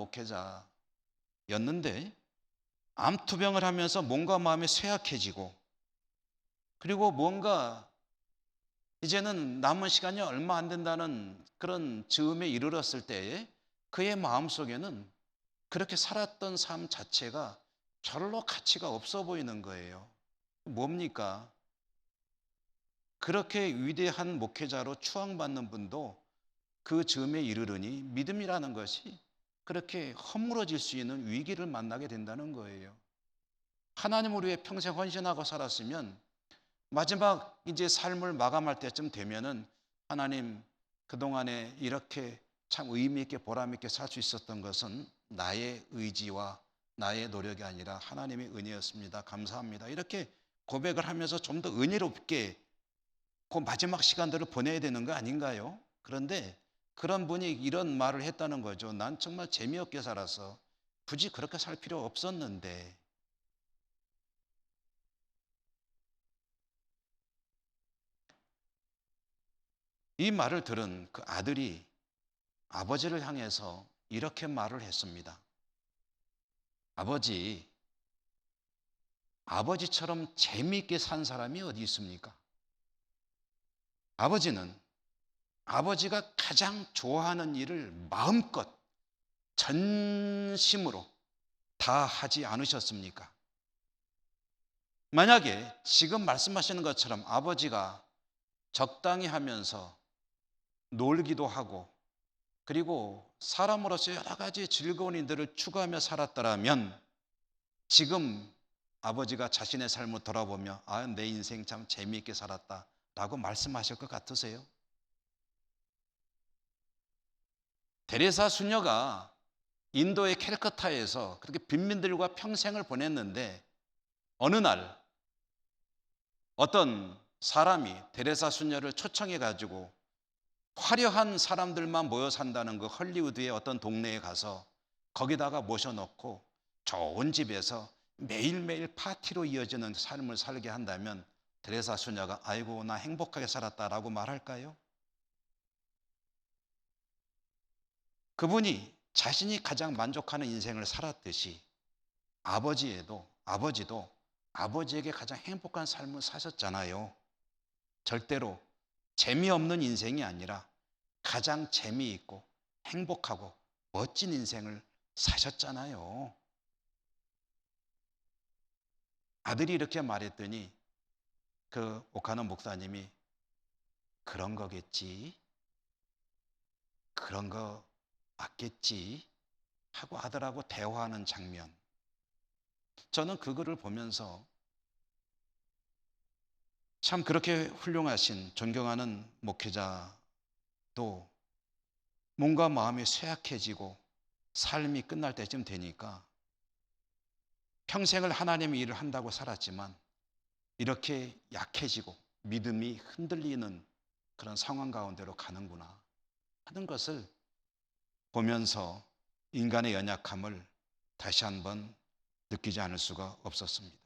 목회자였는데 암투병을 하면서 몸과 마음이 쇠약해지고 그리고 뭔가 이제는 남은 시간이 얼마 안 된다는 그런 즈음에 이르렀을 때에 그의 마음속에는 그렇게 살았던 삶 자체가 별로 가치가 없어 보이는 거예요. 뭡니까? 그렇게 위대한 목회자로 추앙받는 분도 그 즈음에 이르르니 믿음이라는 것이 그렇게 허물어질 수 있는 위기를 만나게 된다는 거예요. 하나님을 위해 평생 헌신하고 살았으면 마지막 이제 삶을 마감할 때쯤 되면은 하나님, 그동안에 이렇게 참 의미 있게 보람 있게 살 수 있었던 것은 나의 의지와 나의 노력이 아니라 하나님의 은혜였습니다. 감사합니다. 이렇게 고백을 하면서 좀 더 은혜롭게 그 마지막 시간들을 보내야 되는 거 아닌가요? 그런데 그런 분이 이런 말을 했다는 거죠. 난 정말 재미없게 살아서 굳이 그렇게 살 필요 없었는데. 이 말을 들은 그 아들이 아버지를 향해서 이렇게 말을 했습니다. 아버지처럼 재미있게 산 사람이 어디 있습니까? 아버지는 아버지가 가장 좋아하는 일을 마음껏 전심으로 다 하지 않으셨습니까? 만약에 지금 말씀하시는 것처럼 아버지가 적당히 하면서 놀기도 하고 그리고 사람으로서 여러 가지 즐거운 일들을 추구하며 살았더라면 지금 아버지가 자신의 삶을 돌아보며 내 인생 참 재미있게 살았다 라고 말씀하실 것 같으세요? 데레사 수녀가 인도의 캘커타에서 그렇게 빈민들과 평생을 보냈는데 어느 날 어떤 사람이 데레사 수녀를 초청해 가지고 화려한 사람들만 모여 산다는 그 헐리우드의 어떤 동네에 가서 거기다가 모셔놓고 좋은 집에서 매일매일 파티로 이어지는 삶을 살게 한다면 데레사 수녀가 아이고 나 행복하게 살았다라고 말할까요? 그분이 자신이 가장 만족하는 인생을 살았듯이 아버지도 아버지에게 가장 행복한 삶을 사셨잖아요. 절대로 재미없는 인생이 아니라 가장 재미있고 행복하고 멋진 인생을 사셨잖아요. 아들이 이렇게 말했더니 그 오카노 목사님이 그런 거겠지, 그런 거 맞겠지 하고 아들하고 대화하는 장면. 저는 그거를 보면서 참 그렇게 훌륭하신 존경하는 목회자도 뭔가 마음이 쇠약해지고 삶이 끝날 때쯤 되니까 평생을 하나님의 일을 한다고 살았지만 이렇게 약해지고 믿음이 흔들리는 그런 상황 가운데로 가는구나 하는 것을 보면서 인간의 연약함을 다시 한번 느끼지 않을 수가 없었습니다.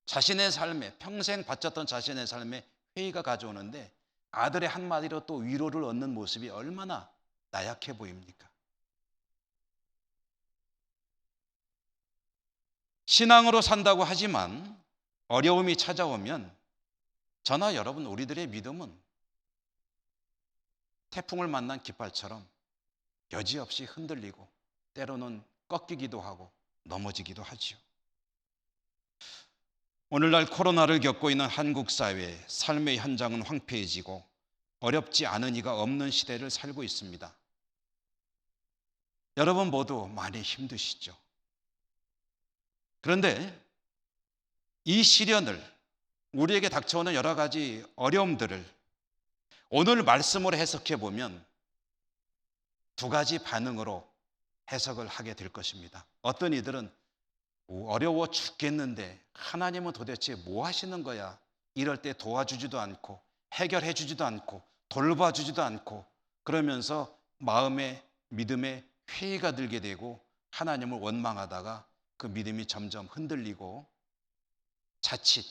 자신의 삶에, 평생 바쳤던 자신의 삶에 회의가 가져오는데 아들의 한마디로 또 위로를 얻는 모습이 얼마나 나약해 보입니까? 신앙으로 산다고 하지만 어려움이 찾아오면 저나 여러분 우리들의 믿음은 태풍을 만난 깃발처럼 여지없이 흔들리고 때로는 꺾이기도 하고 넘어지기도 하지요. 오늘날 코로나를 겪고 있는 한국 사회, 삶의 현장은 황폐해지고 어렵지 않은 이가 없는 시대를 살고 있습니다. 여러분 모두 많이 힘드시죠? 그런데 이 시련을, 우리에게 닥쳐오는 여러 가지 어려움들을 오늘 말씀으로 해석해 보면 두 가지 반응으로 해석을 하게 될 것입니다. 어떤 이들은 어려워 죽겠는데 하나님은 도대체 뭐 하시는 거야? 이럴 때 도와주지도 않고 해결해 주지도 않고 돌봐주지도 않고 그러면서 마음에 믿음에 회의가 들게 되고 하나님을 원망하다가 그 믿음이 점점 흔들리고 자칫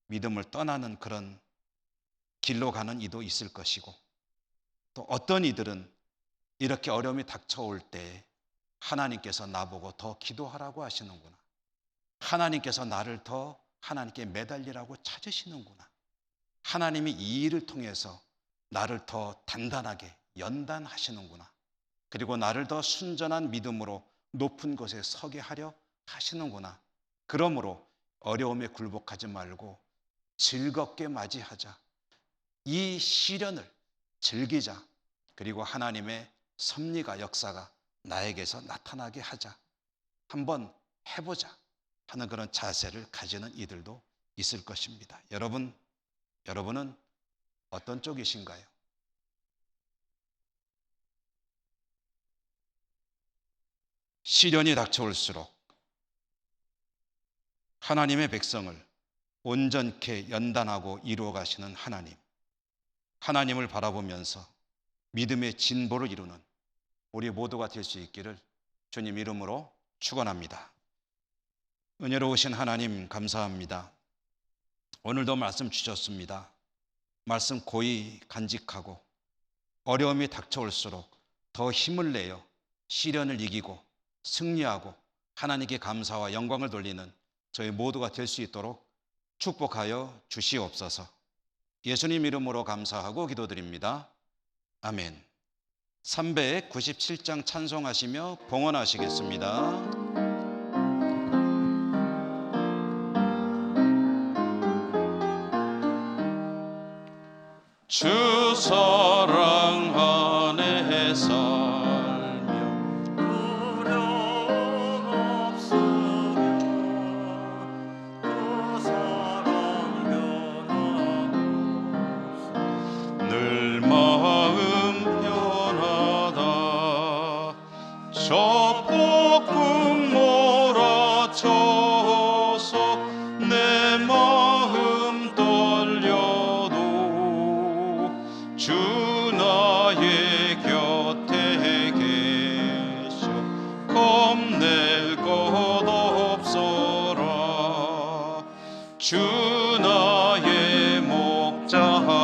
믿음을 떠나는 그런 길로 가는 이도 있을 것이고, 또 어떤 이들은 이렇게 어려움이 닥쳐올 때 하나님께서 나보고 더 기도하라고 하시는구나, 하나님께서 나를 더 하나님께 매달리라고 찾으시는구나, 하나님이 이 일을 통해서 나를 더 단단하게 연단하시는구나, 그리고 나를 더 순전한 믿음으로 높은 곳에 서게 하려 하시는구나. 그러므로 어려움에 굴복하지 말고 즐겁게 맞이하자, 이 시련을 즐기자, 그리고 하나님의 섭리가 역사가 나에게서 나타나게 하자, 한번 해보자 하는 그런 자세를 가지는 이들도 있을 것입니다. 여러분은 어떤 쪽이신가요? 시련이 닥쳐올수록 하나님의 백성을 온전케 연단하고 이루어 가시는 하나님을 바라보면서 믿음의 진보를 이루는 우리 모두가 될 수 있기를 주님 이름으로 축원합니다. 은혜로우신 하나님 감사합니다. 오늘도 말씀 주셨습니다. 말씀 고이 간직하고 어려움이 닥쳐올수록 더 힘을 내어 시련을 이기고 승리하고 하나님께 감사와 영광을 돌리는 저희 모두가 될 수 있도록 축복하여 주시옵소서. 예수님 이름으로 감사하고 기도드립니다. 아멘. 397장 찬송하시며 봉헌하시겠습니다. 주 사랑 안에 살며 두려움 없으며 그 사랑 변함없어 늘 마음 편하다. 저 폭풍 몰아쳐서 내 마음 떨려도 주 나의 곁에 계셔 겁낼 것 없어라. 주 나의 목자시니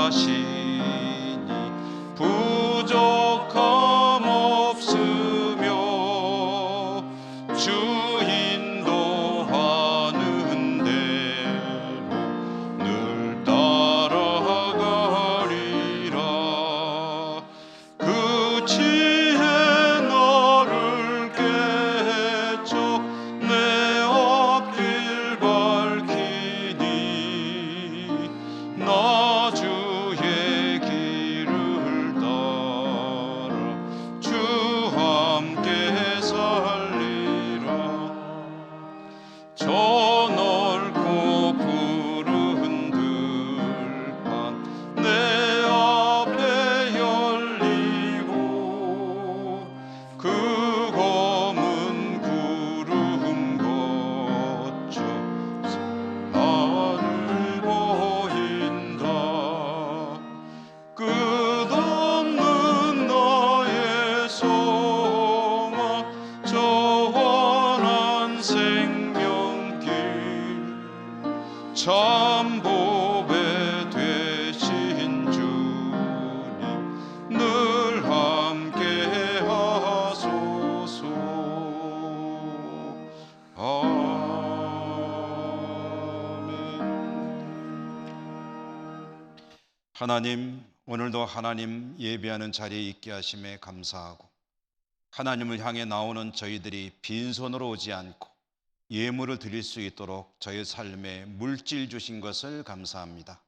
부족함 없으며 주 인도하는 대로 늘 따라가리라. 그 지혜 나를 깨쳐 내 앞길 밝히니 생명길 참 보배 되신 주님 늘 함께 하소서. 하나님, 오늘도 하나님 예배하는 자리에 있게 하심에 감사하고, 하나님을 향해 나오는 저희들이 빈손으로 오지 않고 예물을 드릴 수 있도록 저희 삶에 물질 주신 것을 감사합니다.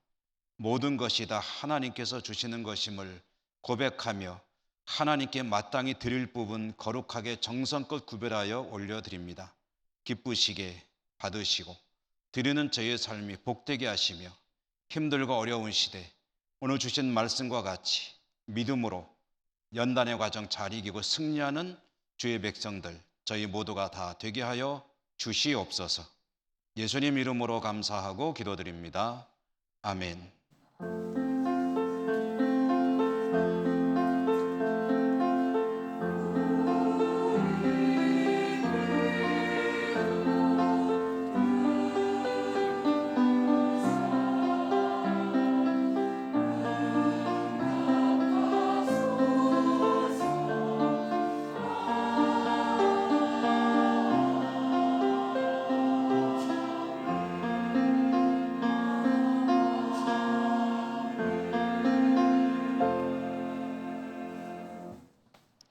모든 것이 다 하나님께서 주시는 것임을 고백하며 하나님께 마땅히 드릴 부분 거룩하게 정성껏 구별하여 올려드립니다. 기쁘시게 받으시고 드리는 저희의 삶이 복되게 하시며, 힘들고 어려운 시대 오늘 주신 말씀과 같이 믿음으로 연단의 과정 잘 이기고 승리하는 주의 백성들 저희 모두가 다 되게 하여 주시옵소서. 예수님 이름으로 감사하고 기도드립니다. 아멘.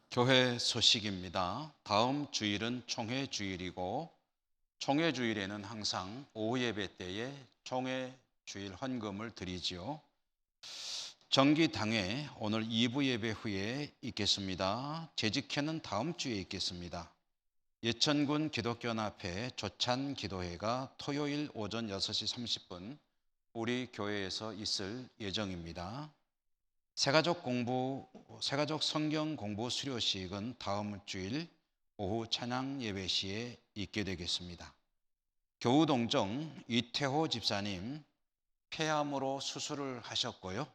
교회 소식입니다. 다음 주일은 총회 주일이고, 총회 주일에는 항상 오후 예배 때에 총회 주일 헌금을 드리지요. 정기당회 오늘 2부 예배 후에 있겠습니다. 재직회는 다음 주에 있겠습니다. 예천군 기독교연합회 조찬 기도회가 토요일 오전 6시 30분 우리 교회에서 있을 예정입니다. 새가족 성경 공부 수료식은 다음 주일 오후 찬양 예배 시에 있게 되겠습니다. 교우동정 이태호 집사님 폐암으로 수술을 하셨고요.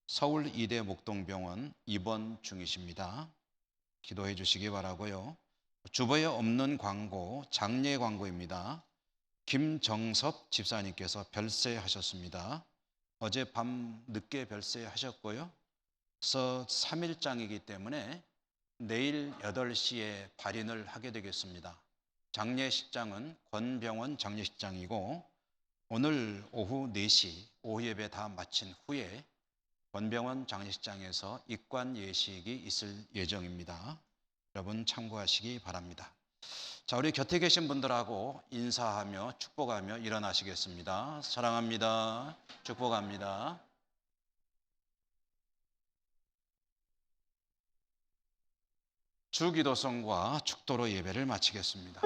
서울 이대 목동병원 입원 중이십니다. 기도해 주시기 바라고요. 주보에 없는 광고, 장례 광고입니다. 김정섭 집사님께서 별세하셨습니다. 어젯밤 늦게 별세하셨고요. 그래서 3일장이기 때문에 내일 8시에 발인을 하게 되겠습니다. 장례식장은 권병원 장례식장이고, 오늘 오후 4시 오후 예배 다 마친 후에 권병원 장례식장에서 입관 예식이 있을 예정입니다. 여러분 참고하시기 바랍니다. 자, 우리 곁에 계신 분들하고 인사하며 축복하며 일어나시겠습니다. 사랑합니다. 축복합니다. 주기도성과 축도로 예배를 마치겠습니다.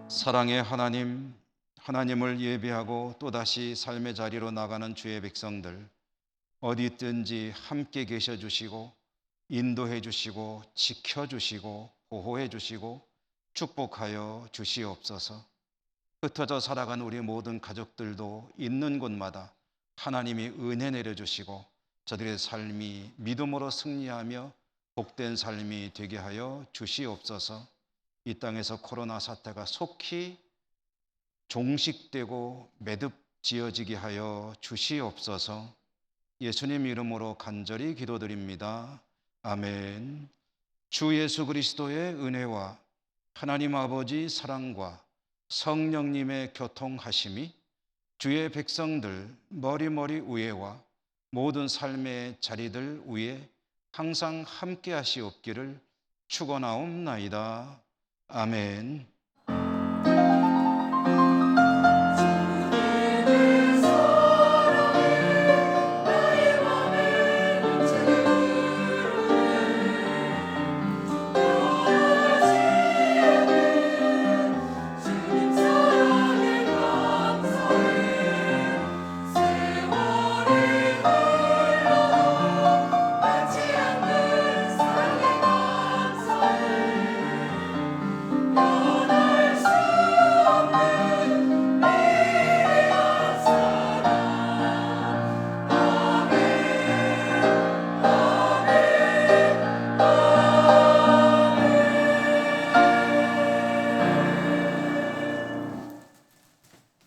사랑의 하나님, 하나님을 예배하고 또다시 삶의 자리로 나가는 주의 백성들, 어디 있든지 함께 계셔 주시고 인도해 주시고 지켜 주시고 보호해 주시고 축복하여 주시옵소서. 흩어져 살아간 우리 모든 가족들도 있는 곳마다 하나님이 은혜 내려주시고 저들의 삶이 믿음으로 승리하며 복된 삶이 되게 하여 주시옵소서. 이 땅에서 코로나 사태가 속히 종식되고 매듭지어지게 하여 주시옵소서. 예수님 이름으로 간절히 기도드립니다. 아멘. 주 예수 그리스도의 은혜와 하나님 아버지 사랑과 성령님의 교통하심이 주의 백성들 머리머리 위에와 모든 삶의 자리들 위에 항상 함께 하시옵기를 축원하옵나이다. 아멘.